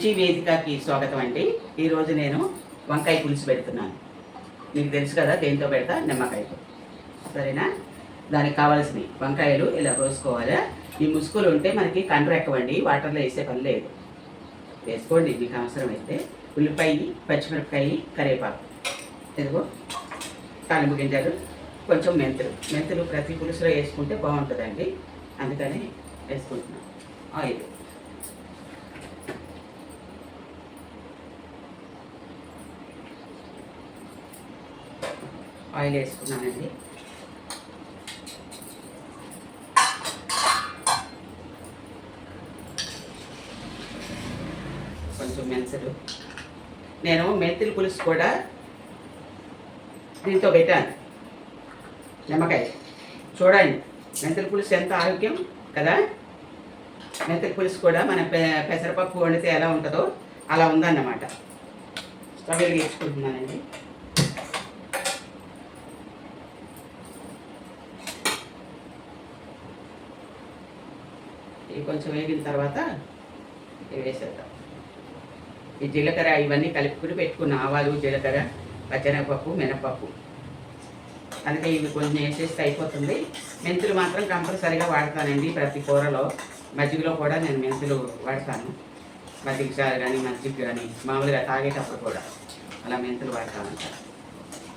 రుచి వేదికకి స్వాగతం అండి. ఈరోజు నేను వంకాయ పులుసు పెడుతున్నాను. మీకు తెలుసు కదా దేంతో పెడతా, నిమ్మకాయతో. సరేనా? దానికి కావాల్సినవి వంకాయలు ఇలా కోసుకోవాలి. ఈ ముసుగులు ఉంటే మనకి కండ్రు ఎక్కవండి, వాటర్లో వేసే పని లేదు. వేసుకోండి మీకు అవసరమైతే. ఉల్లిపాయ, పచ్చిమిరపకాయ, కరివేపాకు, ఇదిగో తాలింపు గింజలు, కొంచెం మెంతులు ప్రతి పులుసులో వేసుకుంటే బాగుంటుందండి, అందుకని వేసుకుంటున్నాను. ఆయిల్ వేసుకున్నానండి. కొంచెం మెంతులు. నేను మెంతుల పులుసు కూడా దీంతో పెట్టాను. నిమ్మకాయ చూడండి, మెంతుల పులుసు ఎంత ఆరోగ్యం కదా. మెంతుల పులుసు కూడా మన పెసరపప్పు వండితే ఎలా ఉంటుందో అలా ఉందన్నమాట. స్టవ్ వేసుకుంటున్నానండి. ఇవి కొంచెం వేగిన తర్వాత ఇవి వేసేద్దాం. ఈ జీలకర్ర ఇవన్నీ కలుపుకుని పెట్టుకున్న ఆవాలు, జీలకర్ర, పచ్చెనగపప్పు, మినపప్పు, అందుకే ఇవి కొంచెం వేసేస్తే అయిపోతుంది. మెంతులు మాత్రం కంపల్సరీగా వాడతానండి ప్రతి కూరలో. మజ్జిగలో కూడా నేను మెంతులు వాడతాను. మజ్జిగ చారు కానీ, మజ్జిగ కానీ, మామూలుగా తాగేటప్పుడు కూడా అలా మెంతులు వాడతానంట.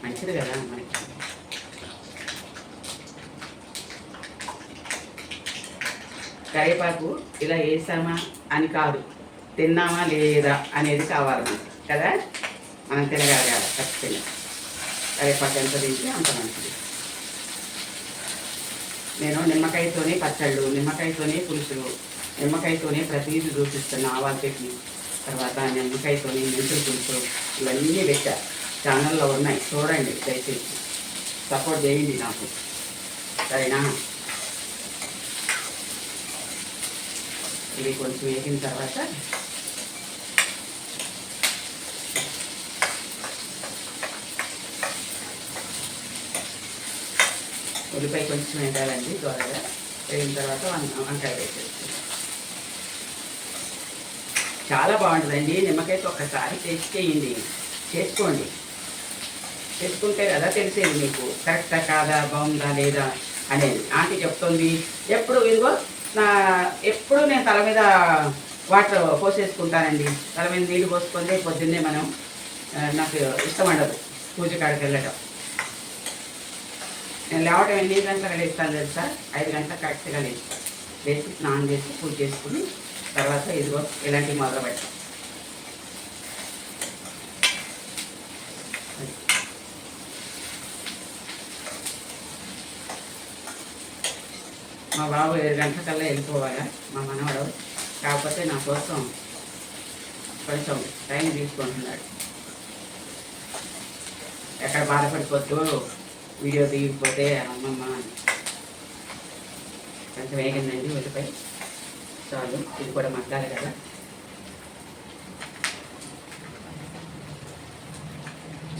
మంచిది కదా మనకి. కరివేపాకు ఇలా వేసామా అని కాదు, తిన్నామా లేదా అనేది కావాలి మనకి కదా. మనం తినగలగాలి ఖచ్చితంగా. కరివేపాకు ఎంత తింటే అంత మంచిది. నేను నిమ్మకాయతోనే పచ్చళ్ళు, నిమ్మకాయతోనే పులుసులు, నిమ్మకాయతోనే ప్రతిదీ చూపిస్తున్నా. ఆవాల చట్నీ, తర్వాత నిమ్మకాయతోనే మెంతుల పులుసు, ఇవన్నీ పెట్టా. ఛానల్లో ఉన్నాయి, చూడండి దయచేసి. సపోర్ట్ చేయండి నాకు, సరేనా? ఇవి కొంచెం వేగిన తర్వాత ఉల్లిపాయ కొంచెం వేయాలండి. త్వరగా వేగిన తర్వాత వంకాయ వేసేస్తుంది. చాలా బాగుంటుందండి. నిమ్మకాయతో ఒక్కసారి టేస్ట్ చేయండి, చేసుకోండి. చేసుకుంటే కదా తెలిసేది మీకు కరెక్టా కాదా, బాగుందా లేదా అనేది. ఆంటీ చెప్తుంది ఎప్పుడు, ఇదిగో ఎప్పుడు నేను తల మీద వాటర్ పోసేసుకుంటానండి. తల మీద నీళ్ళు పోసుకుంటే పొద్దున్నే మనం, నాకు ఇష్టం ఉండదు పూజ కాడికి వెళ్ళటం. నేను లేవటం 8 గంటలకు లేస్తాను తెలుసా, 5 గంటలకు కరెక్ట్గా లేస్తాను. లేచి స్నానం చేసి పూజ చేసుకుని తర్వాత ఇదిగో ఇలాంటివి మొదలు పెడతాం. మా బాబు 7 గంటలకల్లా వెళ్ళిపోవాలా, మా మనవడు. కాకపోతే నా కోసం కొంచెం టైం తీసుకుంటున్నాడు. ఎక్కడ బాధపడిపోతూ వీడియో దిగిపోతే అమ్మమ్మ అని. కొంచెం వేగిందండి ఉల్లిపాయ, చాలు. ఇది కూడా మగ్గాలి కదా.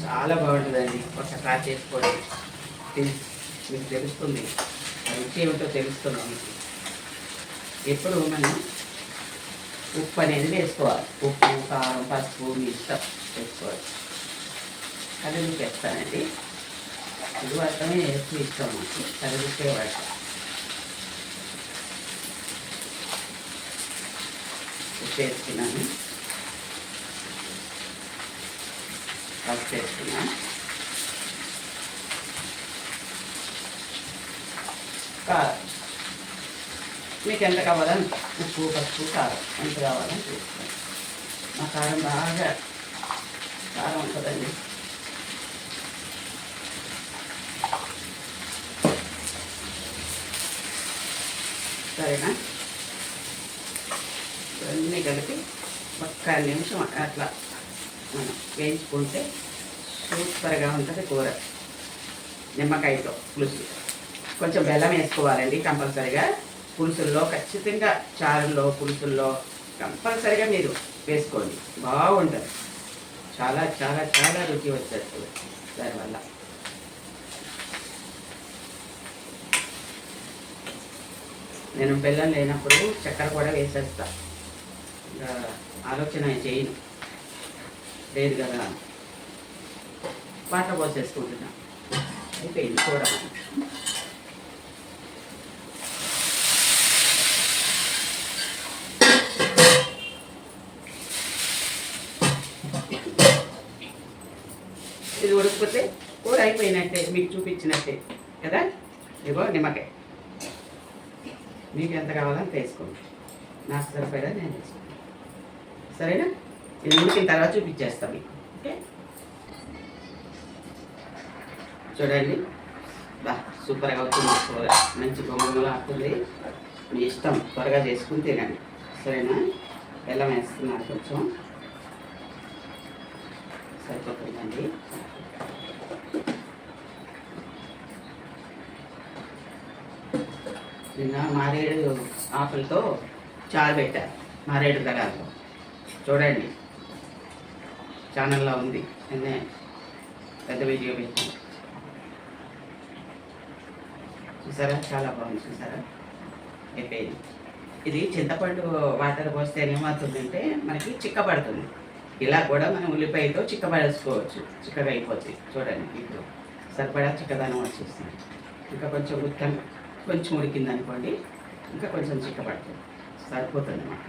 చాలా బాగుంటుందండి, ఒక్కసారి చేసుకోండి. మీకు తెలుస్తుంది, రుచి ఏమిటో తెలుస్తుంది మీకు. ఎప్పుడు మనం ఉప్పు అనేది వేసుకోవాలి. ఉప్పు, కారం, పసుపు మీ ఇష్టం వేసుకోవాలి. అది మీకు వేస్తానండి. ఇది వాడటమే ఎక్కువ ఇష్టం మాకు, కలిగితే వాడతాం. ఉప్పు వేసుకున్నాను, పసుపు వేసుకున్నాను, కారం మీకు ఎంత కావాలని, ఉప్పు, పసుపు, కారం ఎంత కావాలని చూసుకోండి. మా కారం బాగా కారం ఉంటుందండి. సరేనా? ఇవన్నీ కలిపి ఒక్క నిమిషం అట్లా మనం వేయించుకుంటే సూపర్గా ఉంటుంది కూర. నిమ్మకాయతో పులుసు. కొంచెం బెల్లం వేసుకోవాలండి కంపల్సరిగా. పులుసుల్లో ఖచ్చితంగా, చారుల్లో, పులుసుల్లో కంపల్సరిగా మీరు వేసుకోండి, బాగుంటుంది. చాలా చాలా చాలా రుచి వచ్చేస్తుంది దానివల్ల. నేను బెల్లం లేనప్పుడు చక్కెర కూడా వేసేస్తా. ఆలోచన చేయను లేదు కదా. వాటర్ పోసేసుకుంటున్నా. అయిపోయింది కూర. ఇది ఉడకపోతే కూర అయిపోయినట్టే, మీకు చూపించినట్టే కదా. ఇదిగో నిమ్మకాయ, మీకు ఎంత కావాలని వేసుకోండి. నాకు సరిపోయేలా నేను వేసుకుంటాను. సరేనా? ఇది ఉడికిన తర్వాత చూపించేస్తాను మీకు. ఓకే, చూడండి. బా సూపర్గా అవుతుంది కూర. మంచి బొమ్మలు ఆడుతుంది. మీ ఇష్టం, త్వరగా చేసుకుని తినండి. సరేనా? బెల్లం వేస్తున్నారు కొంచెం, సరిపోతుందండి. నిన్న మారేడు ఆకులతో చారు పెట్టారు, మారేడు దళాలతో. చూడండి, ఛానల్లో ఉంది, నిన్నే పెద్ద వీడియో పెట్టాను. చూసారా? చాలా బాగుంది. చూసారా? అయిపోయింది. ఇది చింతపండు వాటర్ పోస్తే ఏమవుతుందంటే మనకి చిక్కబడుతుంది. ఇలా కూడా మనం ఉల్లిపాయతో చిక్కబడేసుకోవచ్చు, చిక్కగా అయిపోతుంది. చూడండి, ఇప్పుడు సరిపడా చిక్కదనం వచ్చేస్తుంది. ఇంకా కొంచెం కొంచెం ఉడికింది అనుకోండి, ఇంకా కొంచెం చిక్కబడుతుంది, సరిపోతుంది మాకు.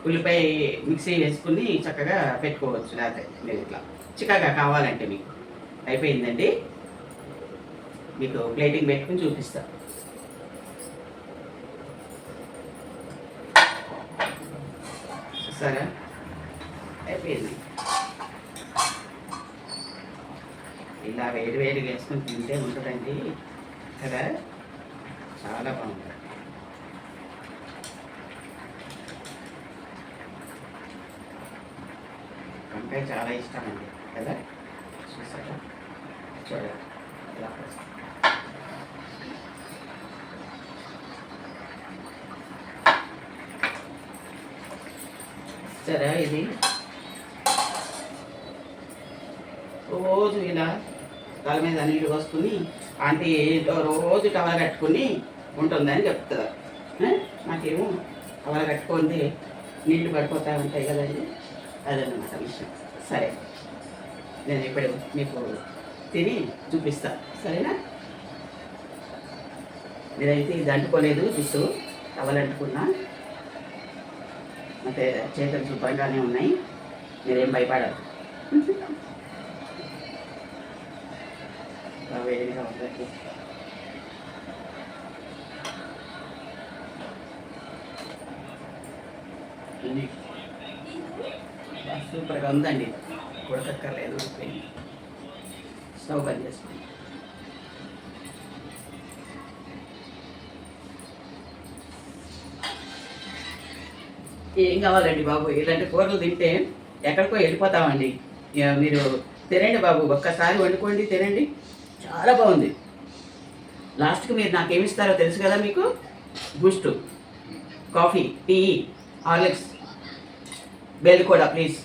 ఉల్లిపాయ మిక్సీ వేసుకుని చక్కగా పెట్టుకోవచ్చు, లేకపోతే లేదు ఇట్లా చిక్కగా కావాలంటే. మీకు అయిపోయిందండి. మీకు ప్లేటింగ్ పెట్టుకుని చూపిస్తా. సరే, అయిపోయింది. ఇలా వేడి వేడిగా వేసుకొని తింటే ఉంటుందండి కదా, చాలా బాగుంటుంది. వంకాయ చాలా ఇష్టం అండి కదా. చూసారా? చూడండి ఇలా సరే. ఇది రోజు ఇలా తల మీద నీళ్ళు పోసుకుని ఆంటీ రోజు టవల్ కట్టుకుని ఉంటుందని చెప్తారు. నాకేమో టవల్ కట్టుకుంటే నీళ్లు పడిపోతూ ఉంటాయి కదండి, అదన్నమాట విషయం. సరే, నేను ఇప్పుడు మీకు తిని చూపిస్తాను. సరేనా? నేనైతే ఇది అంటుకోలేదు, జుట్టు టవల్ అంటుకున్నా. అంటే చేతులు శుభ్రంగానే ఉన్నాయి, మీరేం భయపడరు. వేడిగా ఉంటుంది. సూపర్గా ఉందండి, ఉడకక్కర్లేదు. స్టవ్ బంద్ చేసుకోండి. ఏం కావాలండి బాబు, ఇలాంటి కూరలు తింటే ఎక్కడికో వెళ్ళిపోతామండి. మీరు తినండి బాబు, ఒక్కసారి వండుకోండి, తినండి, చాలా బాగుంది. లాస్ట్కి మీరు నాకేమిస్తారో తెలుసు కదా మీకు. Boost, coffee, tea, Horlicks, bell కూడా ప్లీజ్.